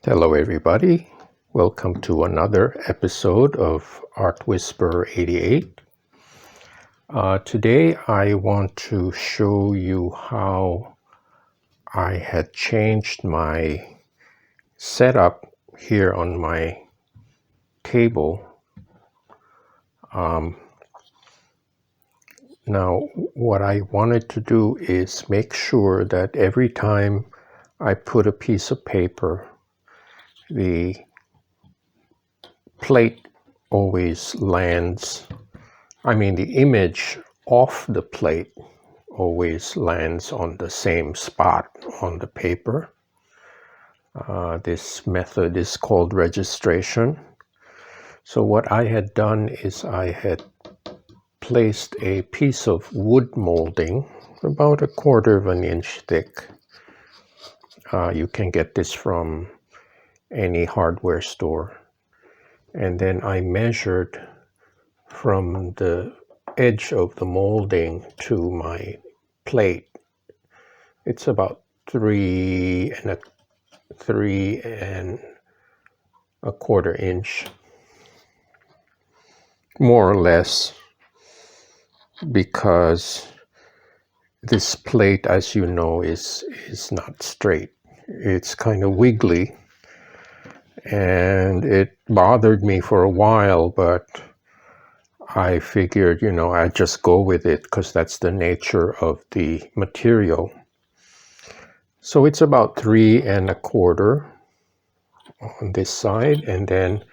Hello everybody, welcome to another episode of Art Whisperer 88. Today I want to show you how I had changed my setup here on my table. Now what I wanted to do is make sure that every time I put a piece of paper, the plate always lands, the image off the plate always lands on the same spot on the paper. This method is called registration. So what I had done is I had placed a piece of wood molding about 1/4 of an inch thick. You can get this from any hardware store. And then I measured from the edge of the molding to my plate. It's about 3 1/4 inch, more or less, because this plate, as you know, is not straight. It's kind of wiggly, and it bothered me for a while, but I figured, I'd just go with it because that's the nature of the material. So it's about 3 1/4 on this side, and then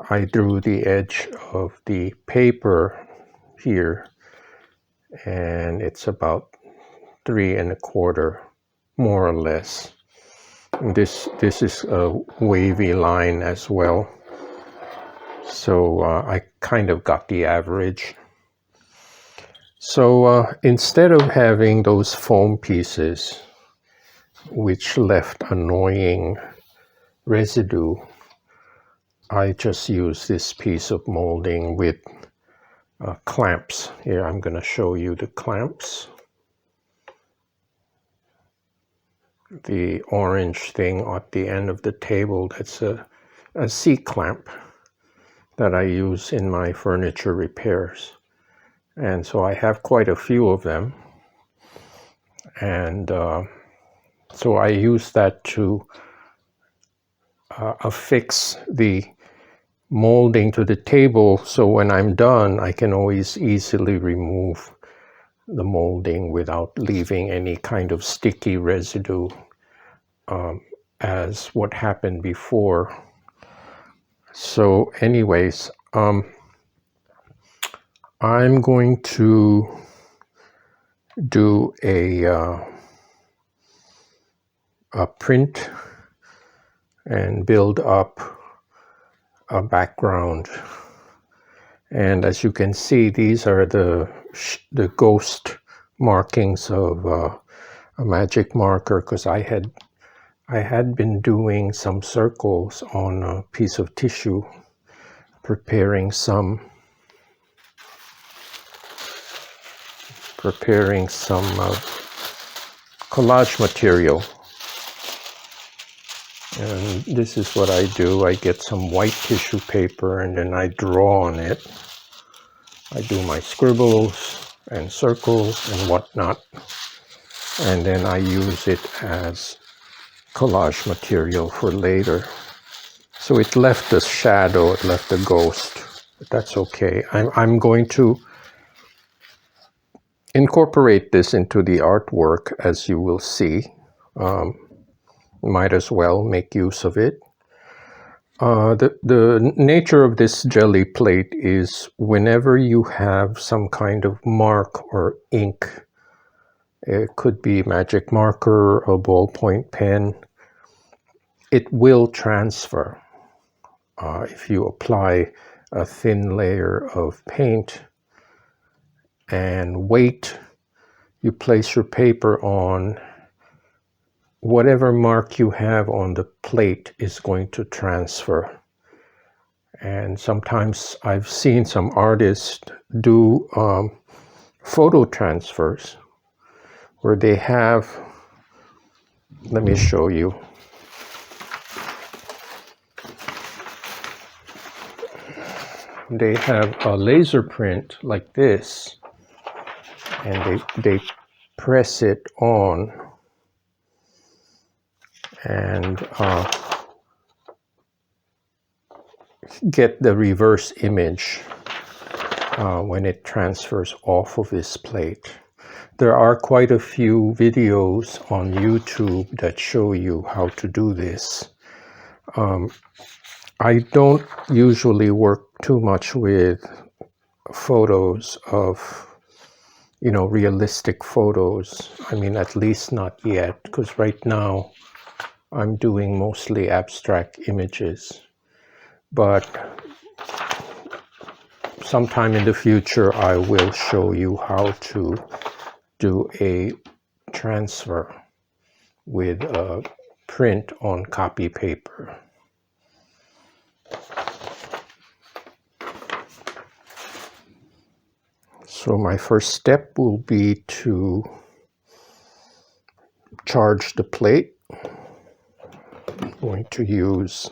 I drew the edge of the paper here, and it's about 3 1/4, more or less. And this is a wavy line as well, so I kind of got the average. So instead of having those foam pieces which left annoying residue, I just use this piece of molding with clamps. Here I'm going to show you the clamps. The orange thing at the end of the table, that's a C-clamp that I use in my furniture repairs. And so I have quite a few of them. And so I use that to affix the molding to the table, so when I'm done I can always easily remove the molding without leaving any kind of sticky residue, as what happened before. So anyways, I'm going to do a print and build up a background. And as you can see, these are the ghost markings of a magic marker, because I had been doing some circles on a piece of tissue, preparing some collage material. And this is what I do. I get some white tissue paper and then I draw on it. I do my scribbles and circles and whatnot, and then I use it as collage material for later. So it left a shadow, it left a ghost, but that's okay. I'm going to incorporate this into the artwork, as you will see. Might as well make use of it. The nature of this jelly plate is whenever you have some kind of mark or ink, it could be magic marker or ballpoint pen, it will transfer. If you apply a thin layer of paint and wait, you place your paper on, whatever mark you have on the plate is going to transfer. And sometimes I've seen some artists do photo transfers where they have, let me show you. they have a laser print like this, and they press it on, and get the reverse image when it transfers off of this plate. There are quite a few videos on YouTube that show you how to do this. I don't usually work too much with photos of, you know, realistic photos. I mean, at least not yet, because right now I'm doing mostly abstract images. But sometime in the future, I will show you how to do a transfer with a print on copy paper. So my first step will be to charge the plate. I'm going to use,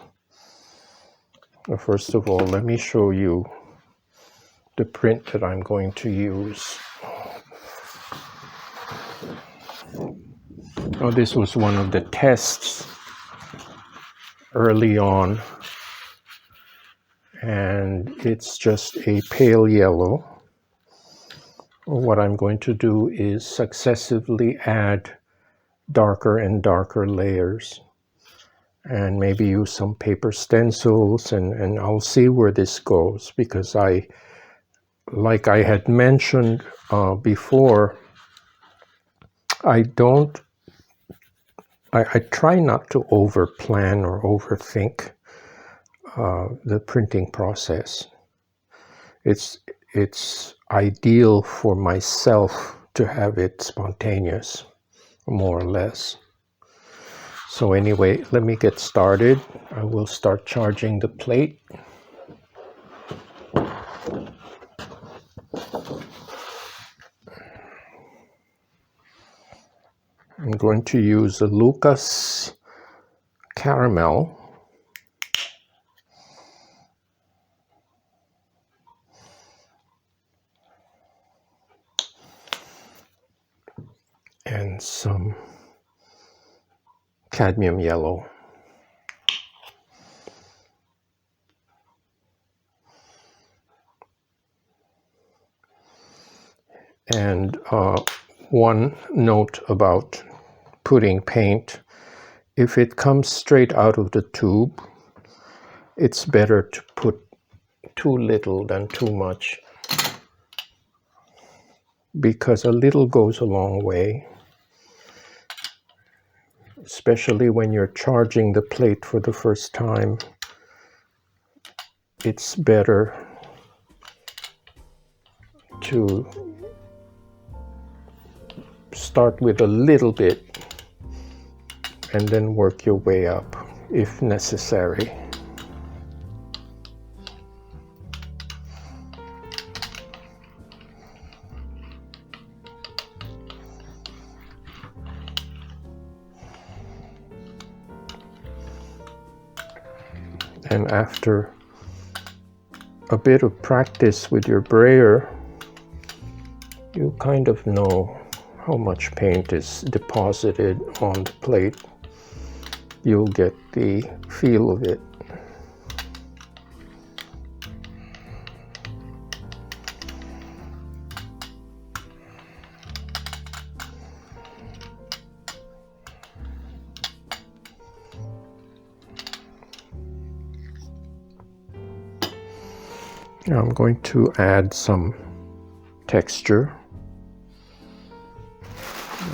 first of all, let me show you the print that I'm going to use. Oh, this was one of the tests early on, and it's just a pale yellow. What I'm going to do is successively add darker and darker layers, and maybe use some paper stencils, and I'll see where this goes, because like I had mentioned before, I try not to over plan or overthink the printing process. It's ideal for myself to have it spontaneous, more or less. So anyway, let me get started. I will start charging the plate. I'm going to use a Lukas caramel. And some cadmium yellow. And one note about putting paint: if it comes straight out of the tube, it's better to put too little than too much, because a little goes a long way, especially when you're charging the plate for the first time. It's better to start with a little bit and then work your way up if necessary. And after a bit of practice with your brayer, you kind of know how much paint is deposited on the plate. You'll get the feel of it. Now I'm going to add some texture.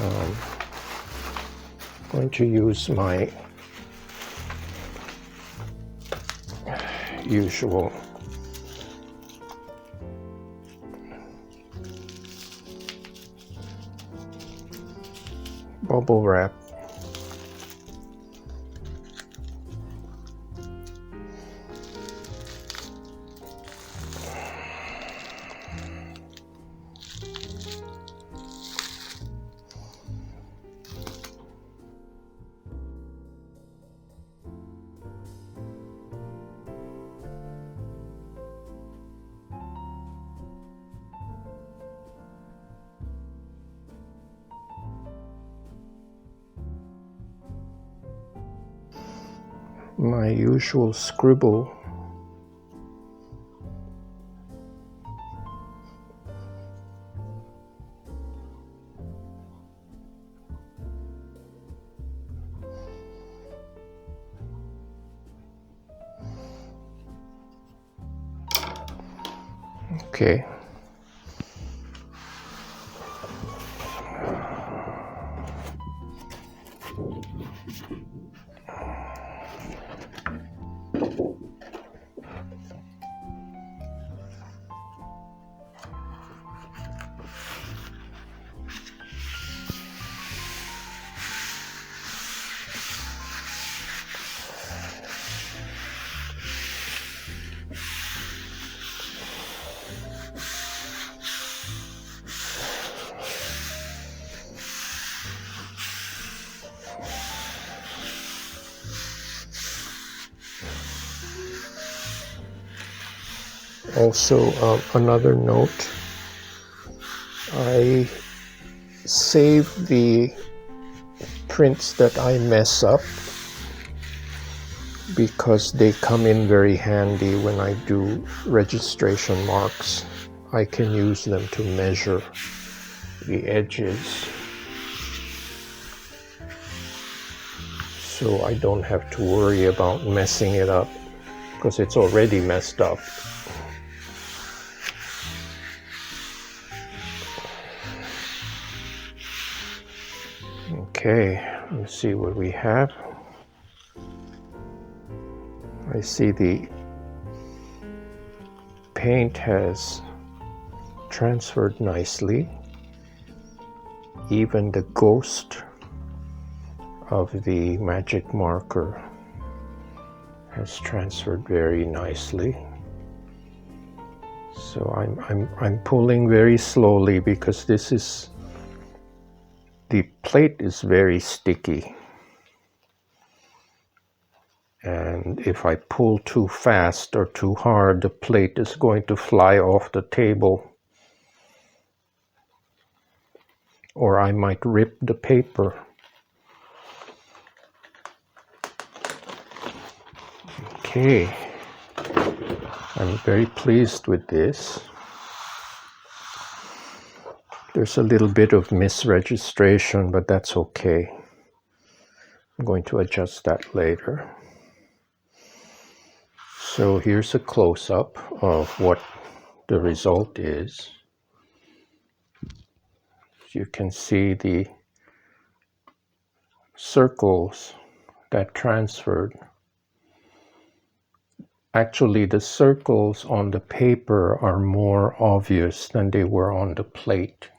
I'm going to use my usual bubble wrap. my usual scribble. Okay. Also, another note, I save the prints that I mess up because they come in very handy when I do registration marks. I can use them to measure the edges, so I don't have to worry about messing it up because it's already messed up. Okay, let's see what we have. I see the paint has transferred nicely. Even the ghost of the magic marker has transferred very nicely. So I'm pulling very slowly because the plate is very sticky. And if I pull too fast or too hard, the plate is going to fly off the table. Or I might rip the paper. Okay, I'm very pleased with this. There's a little bit of misregistration, but that's okay. I'm going to adjust that later. So here's a close-up of what the result is. You can see the circles that transferred. Actually, the circles on the paper are more obvious than they were on the plate,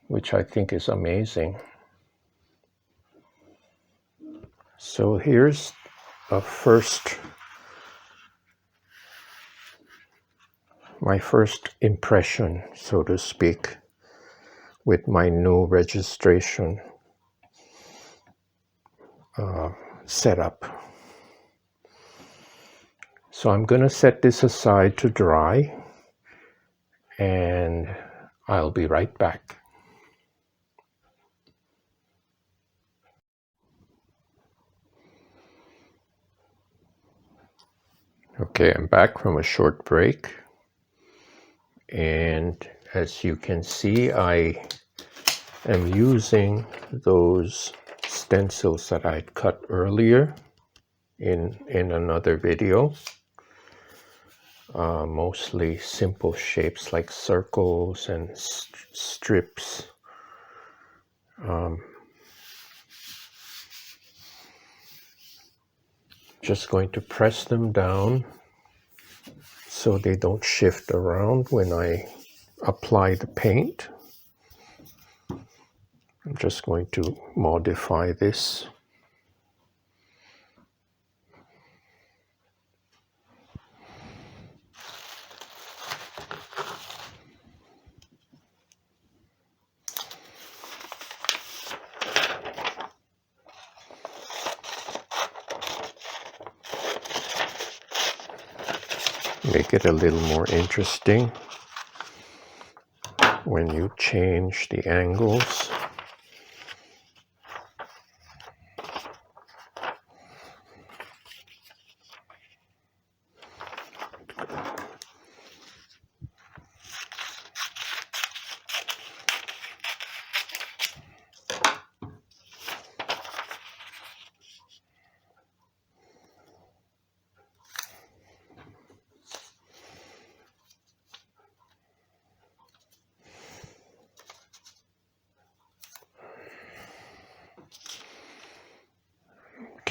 which I think is amazing. So here's my first impression, so to speak, with my new registration setup. So I'm going to set this aside to dry, and I'll be right back. Okay, I'm back from a short break, and as you can see, I am using those stencils that I cut earlier in another video. Mostly simple shapes like circles and strips. Just going to press them down so they don't shift around when I apply the paint. I'm just going to modify this. Make it a little more interesting when you change the angles.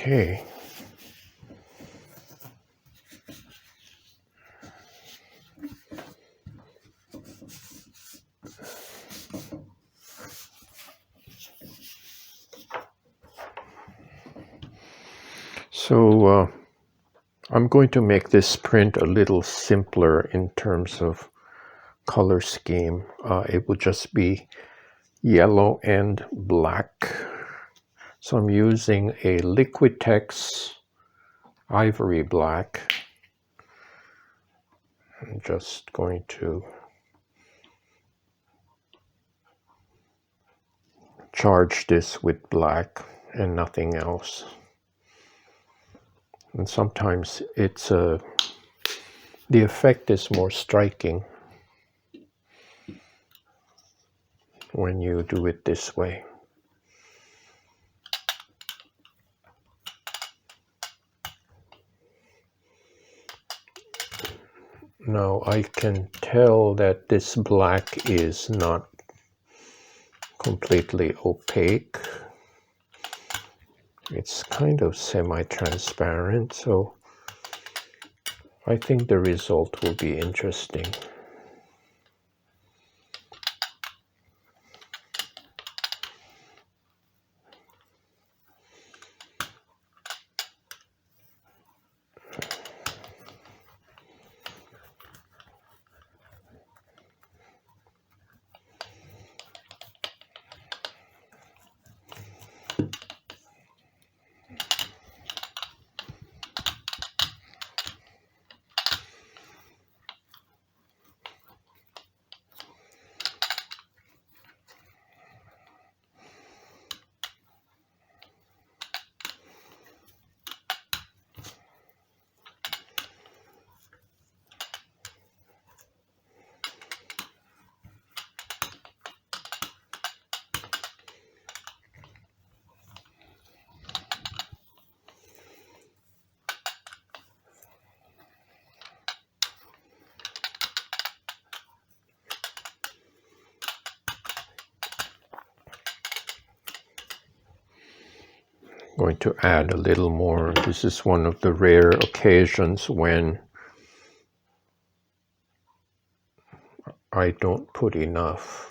Okay. So I'm going to make this print a little simpler in terms of color scheme. It will just be yellow and black. So I'm using a Liquitex ivory black. I'm just going to charge this with black and nothing else. And sometimes it's the effect is more striking when you do it this way. Now I can tell that this black is not completely opaque. It's kind of semi-transparent, so I think the result will be interesting. Going to add a little more. This is one of the rare occasions when I don't put enough.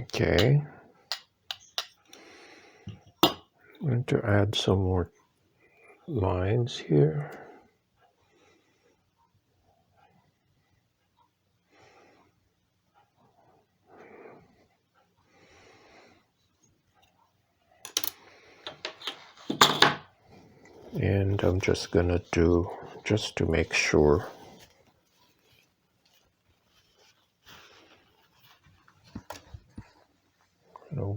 Okay. I'm going to add some more lines here. And I'm just gonna do, just to make sure,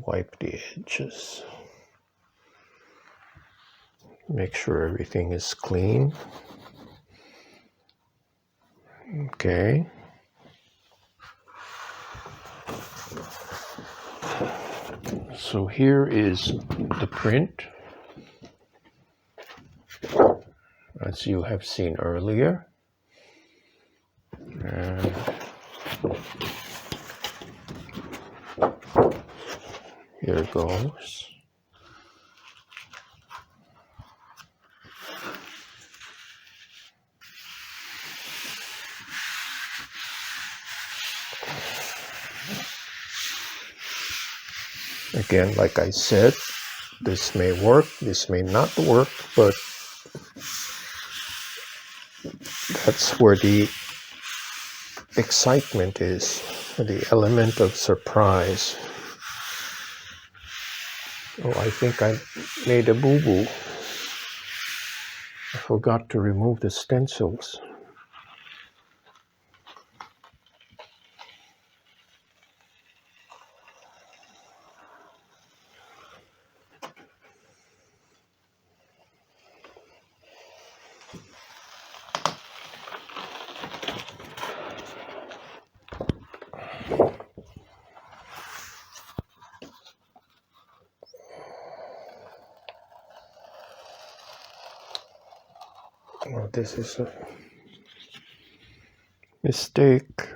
wipe the edges. Make sure everything is clean. Okay. So here is the print, as you have seen earlier. And here goes. Again, like I said, this may work, this may not work, but that's where the excitement is, the element of surprise. Oh, I think I made a boo-boo. I forgot to remove the stencils. Oh, this is a mistake.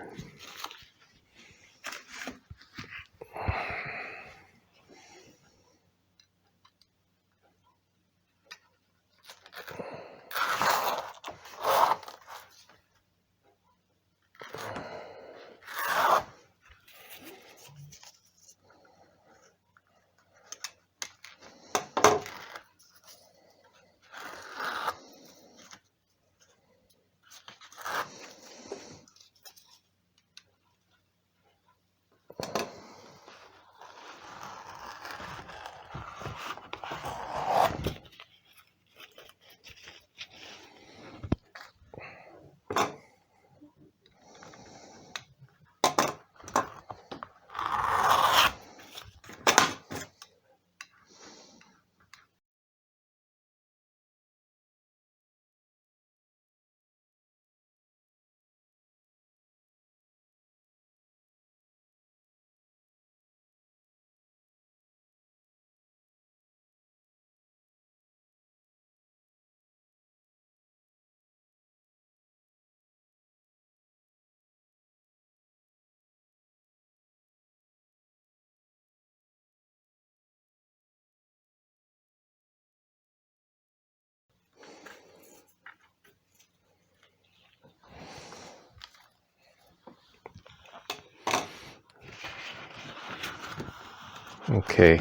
Okay,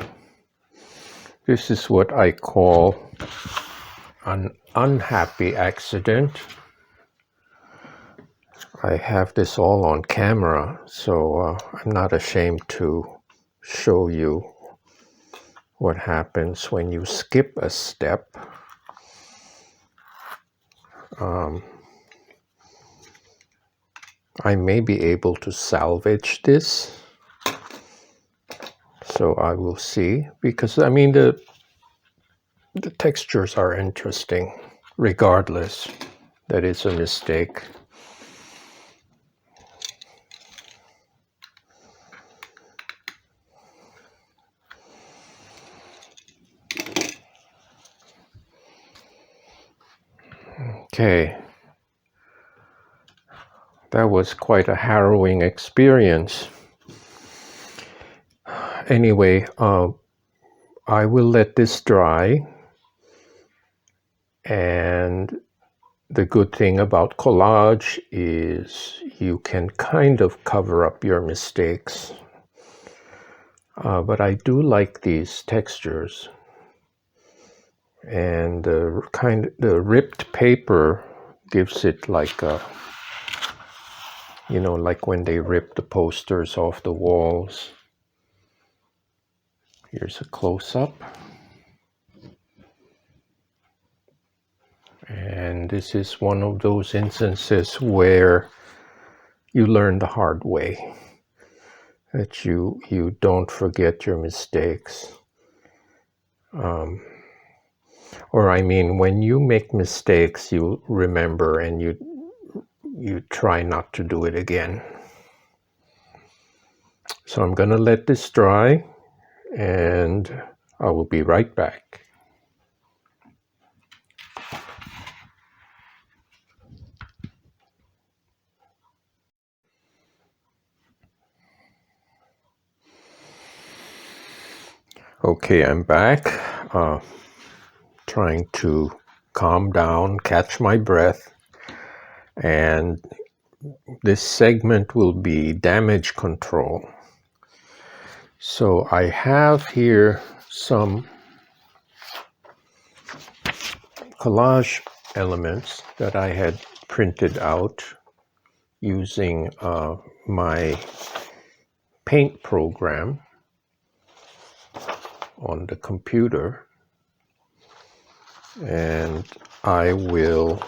this is what I call an unhappy accident. I have this all on camera, so I'm not ashamed to show you what happens when you skip a step. I may be able to salvage this, so I will see, because I mean the textures are interesting regardless that it's a mistake. Okay, that was quite a harrowing experience. Anyway, I will let this dry, and the good thing about collage is you can kind of cover up your mistakes. But I do like these textures, and the ripped paper gives it like a, you know, like when they rip the posters off the walls. Here's a close-up. And this is one of those instances where you learn the hard way, that you don't forget your mistakes. Or I mean, when you make mistakes, you remember and you try not to do it again. So I'm going to let this dry, and I will be right back. Okay, I'm back, trying to calm down, catch my breath, and this segment will be damage control. So I have here some collage elements that I had printed out using my paint program on the computer, and I will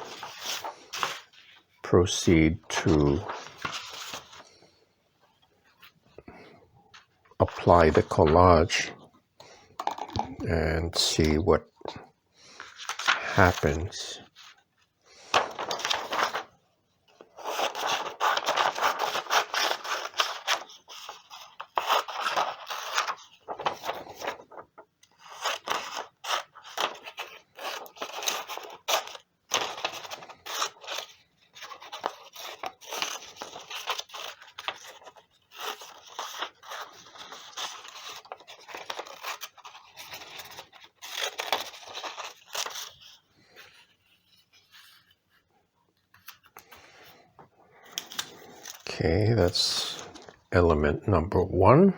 proceed to apply the collage and see what happens. Okay, that's element number 1.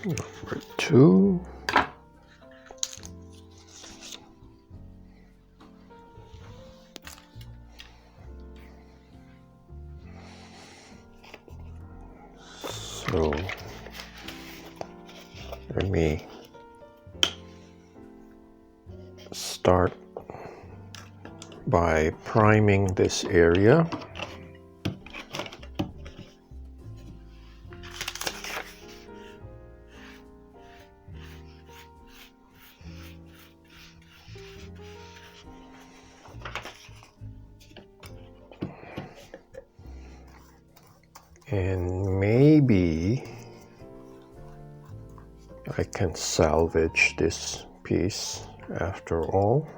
Number 2. So let me start by priming this area. And maybe I can salvage this piece after all.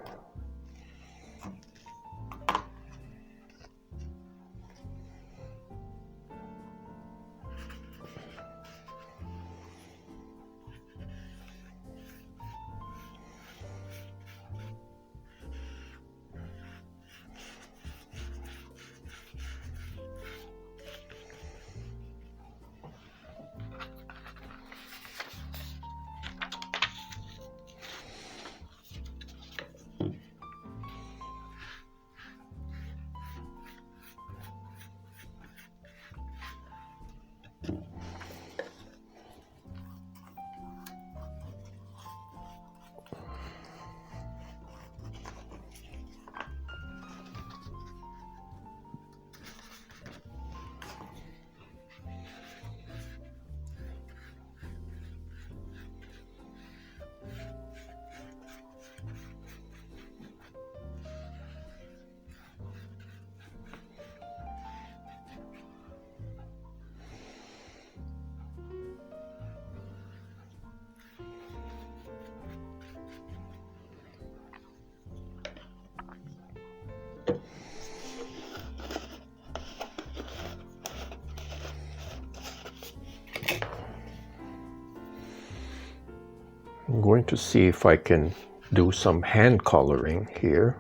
I'm going to see if I can do some hand coloring here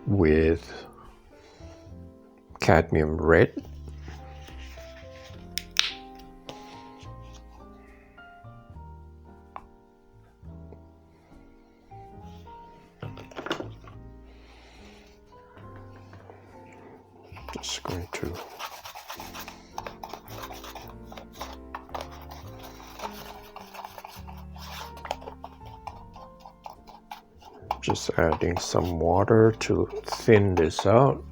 with cadmium red. Just going to just adding some water to thin this out.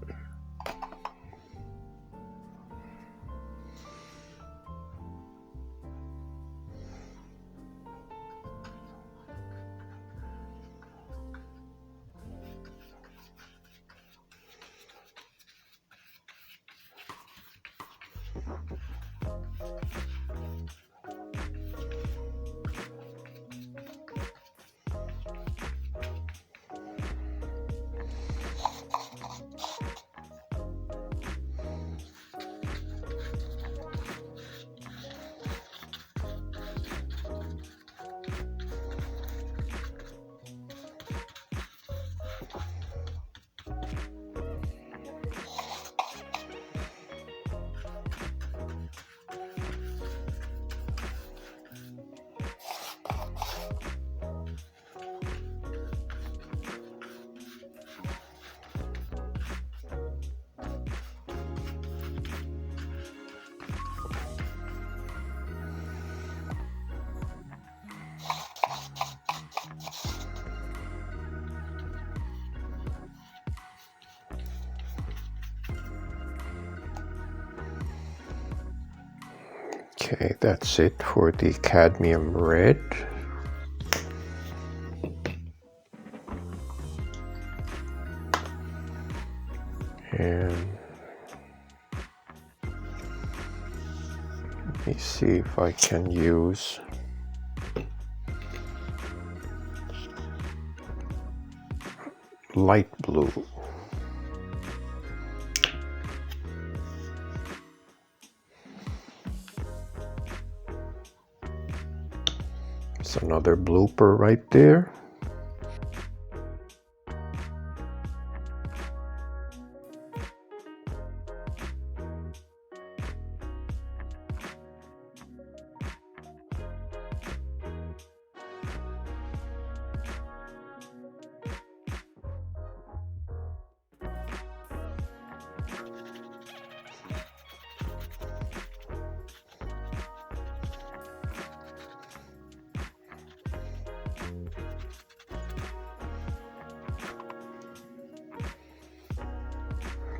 Okay, that's it for the cadmium red. And let me see if I can use light blue. It's another blooper right there.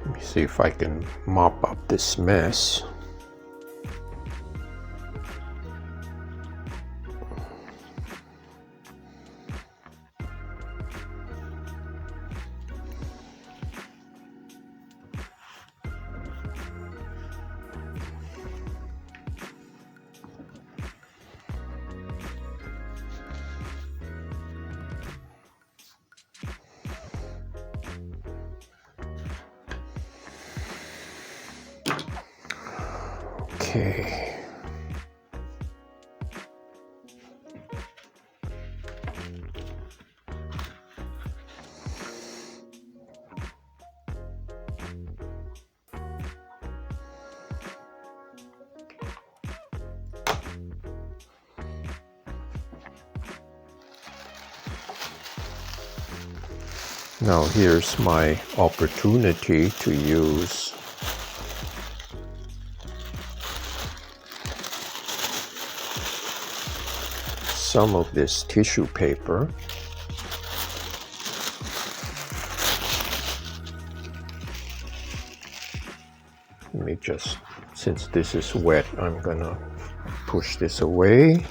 Let me see if I can mop up this mess. Okay. Now here's my opportunity to use some of this tissue paper. Let me just, since this is wet, I'm gonna push this away.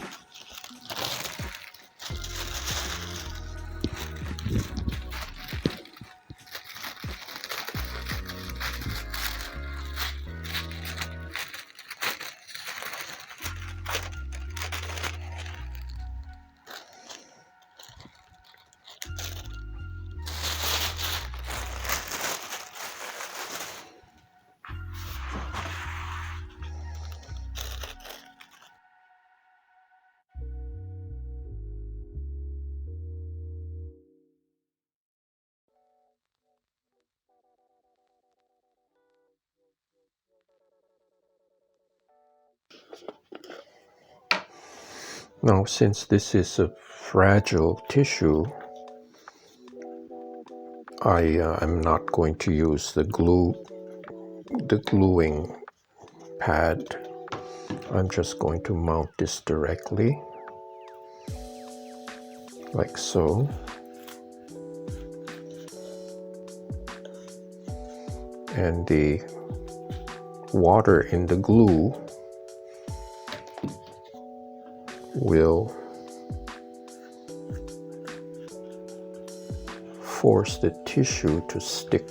Now, since this is a fragile tissue, I'm not going to use the gluing pad. I'm just going to mount this directly, like so. And the water in the glue will force the tissue to stick.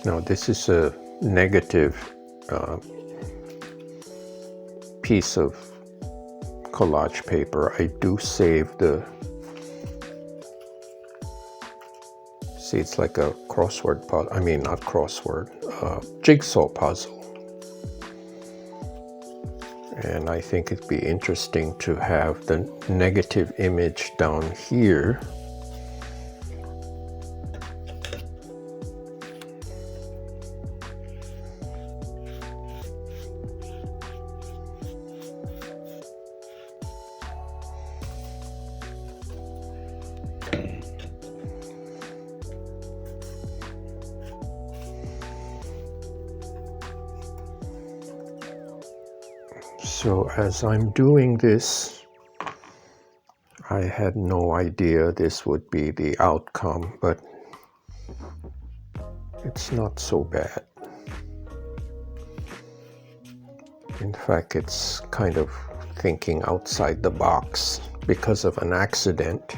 Now this is a negative piece of collage paper. I do save the See, it's like a crossword puzzle. I mean, not crossword, jigsaw puzzle. And I think it'd be interesting to have the negative image down here. So as I'm doing this, I had no idea this would be the outcome, but it's not so bad. In fact, it's kind of thinking outside the box because of an accident.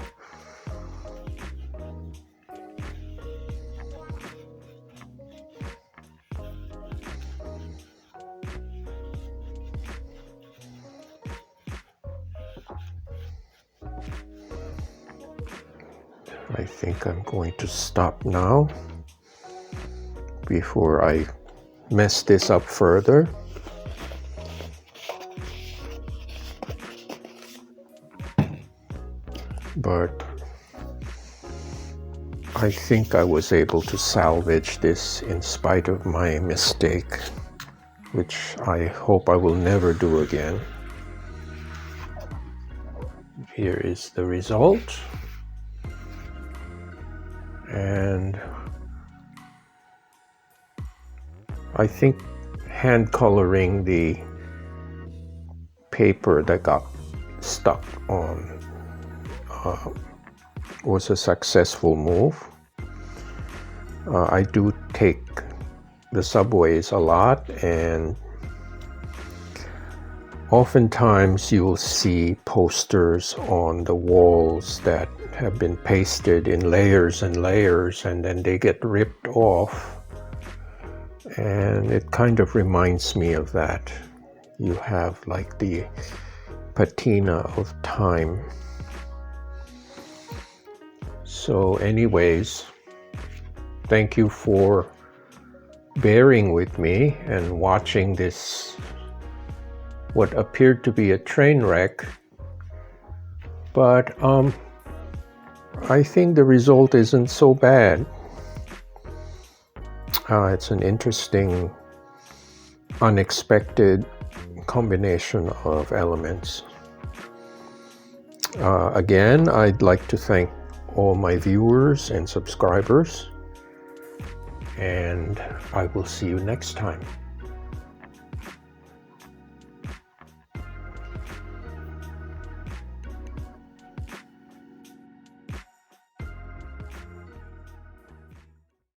I think I'm going to stop now before I mess this up further. But I think I was able to salvage this in spite of my mistake, which I hope I will never do again. Here is the result. And I think hand coloring the paper that got stuck on was a successful move. I do take the subways a lot, and oftentimes you'll see posters on the walls that have been pasted in layers and layers, and then they get ripped off, and it kind of reminds me of that. You have like the patina of time. So anyways, thank you for bearing with me and watching this, what appeared to be a train wreck, but I think the result isn't so bad. It's an interesting, unexpected combination of elements. Again, I'd like to thank all my viewers and subscribers, and I will see you next time.